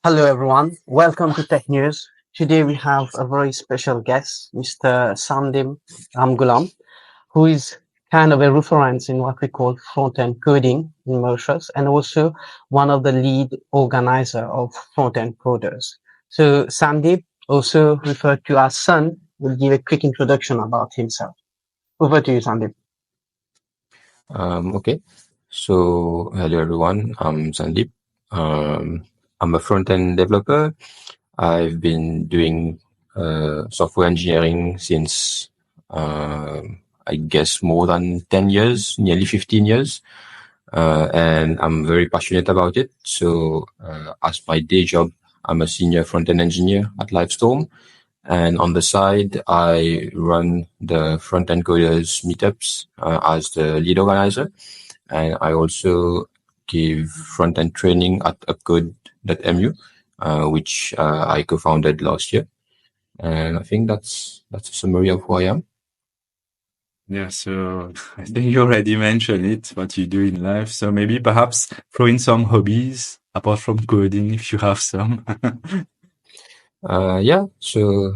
Hello, everyone. Welcome to Tech News. Today we have a very special guest, Mr. Sandeep Ramgolam, who is kind of a reference in what we call front-end coding in Mauritius, and also one of the lead organizer of Frontend Coders. So Sandeep, also referred to as Sun, will give a quick introduction about himself. Over to you, Sandeep. Okay. So, hello everyone. I'm Sandeep. I'm a front-end developer. I've been doing software engineering since I guess more than 10 years, nearly 15 years. And I'm very passionate about it. So, as my day job, I'm a senior front-end engineer at Livestorm. And on the side, I run the Frontend Coders meetups as the lead organizer. And I also give front-end training at upcode.mu, which I co-founded last year. And I think that's a summary of who I am. Yeah, so I think you already mentioned it, what you do in life. So maybe perhaps throw in some hobbies apart from coding if you have some. Yeah, so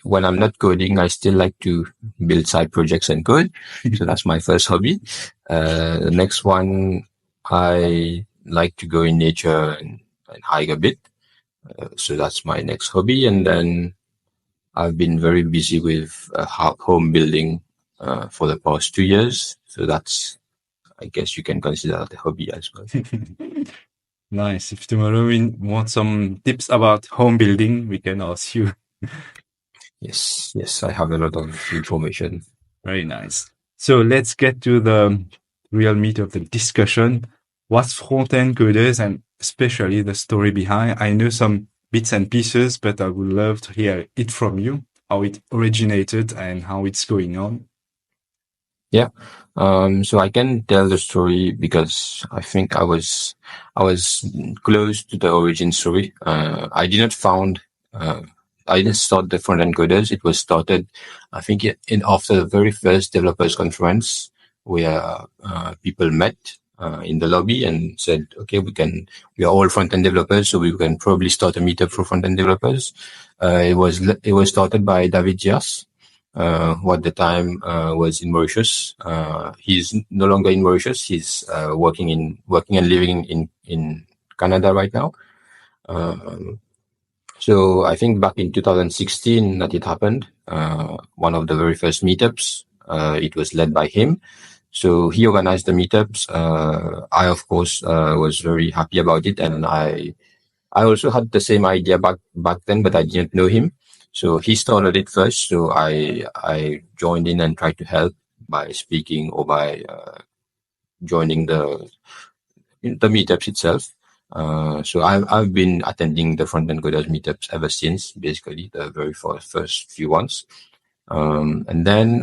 when I'm not coding, I still like to build side projects and code. So that's my first hobby. The next one, I like to go in nature and hike a bit. So that's my next hobby. And then I've been very busy with home building for the past 2 years. So that's, I guess you can consider that a hobby as well. Nice. If tomorrow we want some tips about home building, we can ask you. Yes, I have a lot of information. Very nice. So let's get to the real meat of the discussion. What's front-end coders and especially the story behind? I know some bits and pieces, but I would love to hear it from you, how it originated and how it's going on. Yeah. So I can tell the story because I think I was close to the origin story. I didn't start the front-end coders. It was started, I think, in after the very first developers conference where people met in the lobby and said, "Okay, we are all front-end developers, so we can probably start a meetup for front-end developers." It was started by David Dias, who at the time was in Mauritius. He's no longer in Mauritius. He's working and living in Canada right now. So I think back in 2016 that it happened. One of the very first meetups. It was led by him. So he organized the meetups. I of course was very happy about it, and I also had the same idea back then, but I didn't know him. So he started it first. So I joined in and tried to help by speaking or by joining the meetups itself. So I've been attending the Frontend Coders meetups ever since, basically the very first few ones. And then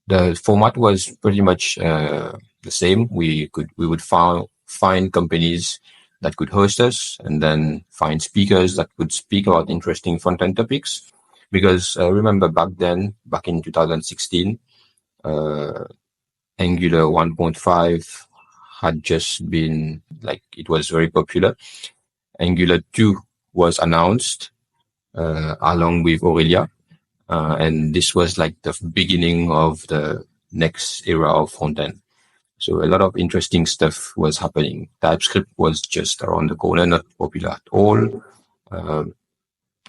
the format was pretty much the same. We would find companies that could host us, and then find speakers that could speak about interesting front-end topics. Because remember back in 2016, Angular 1.5 had just been it was very popular. Angular 2 was announced along with Aurelia, and this was like the beginning of the next era of front-end. So a lot of interesting stuff was happening. TypeScript was just around the corner, not popular at all.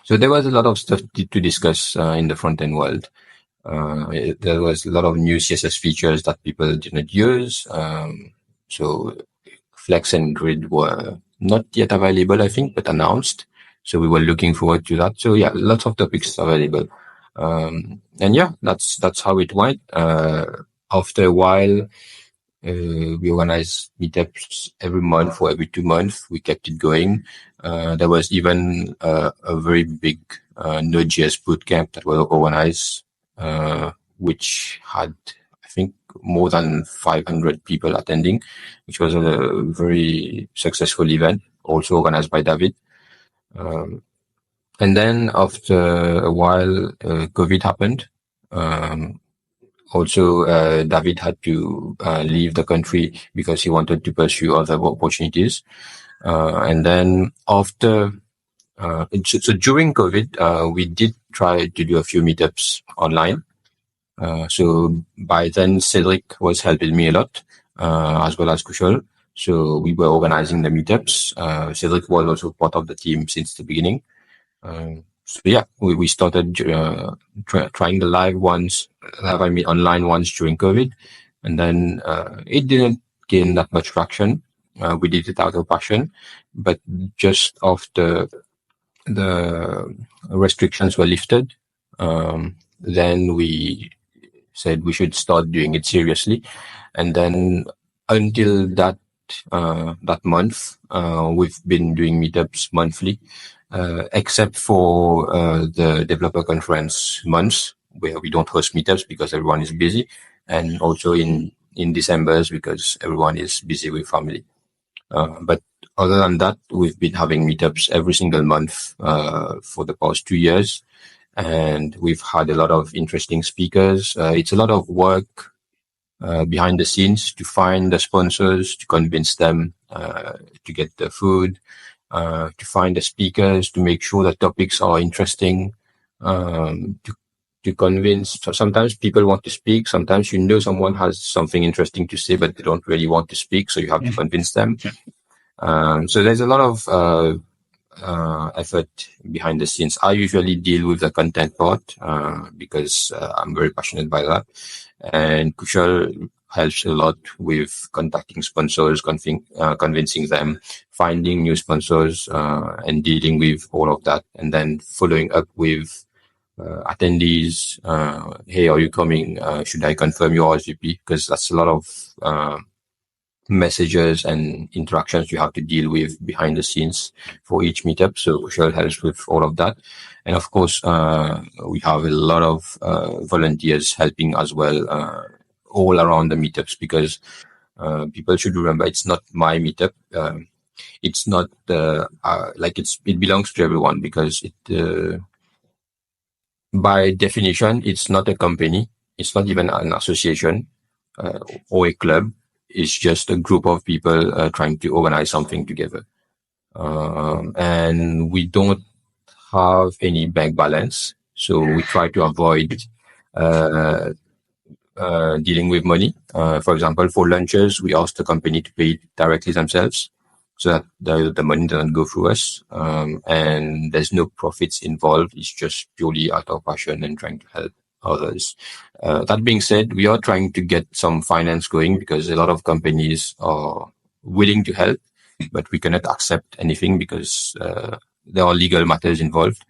So there was a lot of stuff to discuss in the front-end world. There was a lot of new CSS features that people didn't use. So Flex and Grid were not yet available, I think, but announced. So we were looking forward to that. So yeah, lots of topics available. And yeah, that's how it went. After a while, we organized meetups every month or every 2 months. We kept it going. There was even a very big Node.js bootcamp that was organized, which had, I think, more than 500 people attending, which was a very successful event, also organized by David. And then after a while, COVID happened. also, David had to leave the country because he wanted to pursue other opportunities. And then after, so during COVID, we did try to do a few meetups online. So by then, Cedric was helping me a lot, as well as Kushal. So we were organizing the meetups. Cedric was also part of the team since the beginning. So yeah, we started trying the online ones during COVID, and then it didn't gain that much traction. We did it out of passion, but just after the restrictions were lifted, then we said we should start doing it seriously, and then until that month, we've been doing meetups monthly, except for the developer conference months where we don't host meetups because everyone is busy, and also in December's because everyone is busy with family. But other than that, we've been having meetups every single month for the past 2 years, and we've had a lot of interesting speakers. It's a lot of work behind the scenes to find the sponsors, to convince them to get the food, to find the speakers, to make sure the topics are interesting, to convince. So sometimes people want to speak. Sometimes someone has something interesting to say, but they don't really want to speak, so you have to convince them. So there's a lot of effort behind the scenes. I usually deal with the content part because I'm very passionate by that, and Kushal helps a lot with contacting sponsors, convincing them, finding new sponsors, and dealing with all of that, and then following up with attendees. Hey, are you coming? Should I confirm your RSVP? Because that's a lot of messages and interactions you have to deal with behind the scenes for each meetup. So Kushal helps with all of that. And of course, we have a lot of volunteers helping as well all around the meetups, because people should remember it's not my meetup. It's not it belongs to everyone, because it by definition, it's not a company. It's not even an association or a club. It's just a group of people trying to organize something together. And we don't have any bank balance, so we try to avoid dealing with money. For example, for lunches, we ask the company to pay directly themselves, so that the money doesn't go through us. And there's no profits involved. It's just purely out of passion and trying to help others. That being said, we are trying to get some finance going, because a lot of companies are willing to help, but we cannot accept anything because there are legal matters involved.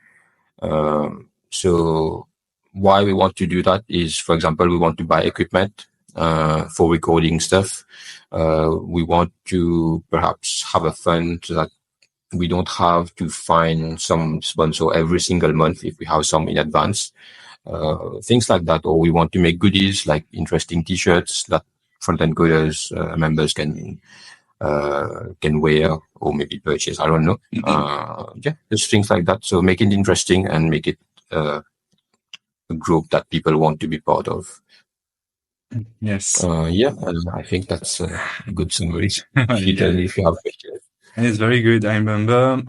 So why we want to do that is, for example, we want to buy equipment for recording stuff. We want to perhaps have a fund so that we don't have to find some sponsor every single month if we have some in advance. Things like that. Or we want to make goodies like interesting t-shirts that Frontend Coders members can wear or maybe purchase. I don't know. Yeah, just things like that. So make it interesting and make it a group that people want to be part of. Yes. Yeah, and I think that's a good summary. You tell me if you have questions. And it's very good. I remember.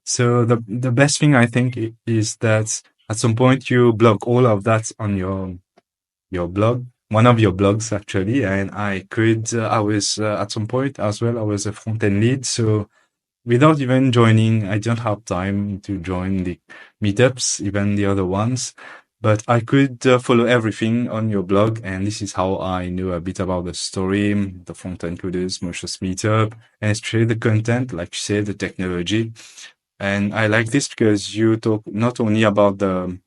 So the best thing I think is that at some point you blog all of that on your blog, one of your blogs actually. And I was at some point as well, I was a front-end lead. So without even joining, I don't have time to join the meetups, even the other ones. But I could follow everything on your blog, and this is how I knew a bit about the story, the Frontend Coders, Motions Meetup, and especially the content, like you said, the technology. And I like this because you talk not only about the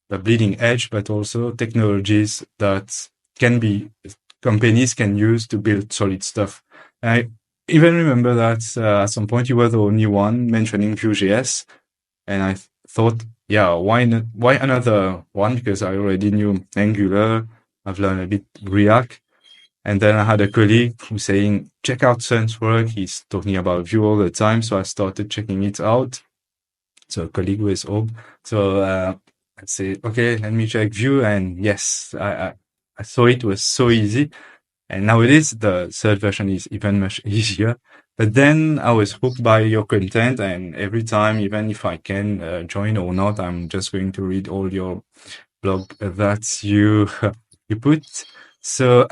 bleeding edge, but also technologies that companies can use to build solid stuff. I even remember that at some point you were the only one mentioning Vue.js, and I thought, yeah, why not? Why another one? Because I already knew Angular. I've learned a bit React. And then I had a colleague who's saying, check out Sun's work. He's talking about Vue all the time. So I started checking it out. So a colleague was Ob. So I said, okay, let me check Vue. And yes, I I thought it was so easy. And nowadays, the third version is even much easier. But then I was hooked by your content, and every time, even if I can join or not, I'm just going to read all your blog that you put. So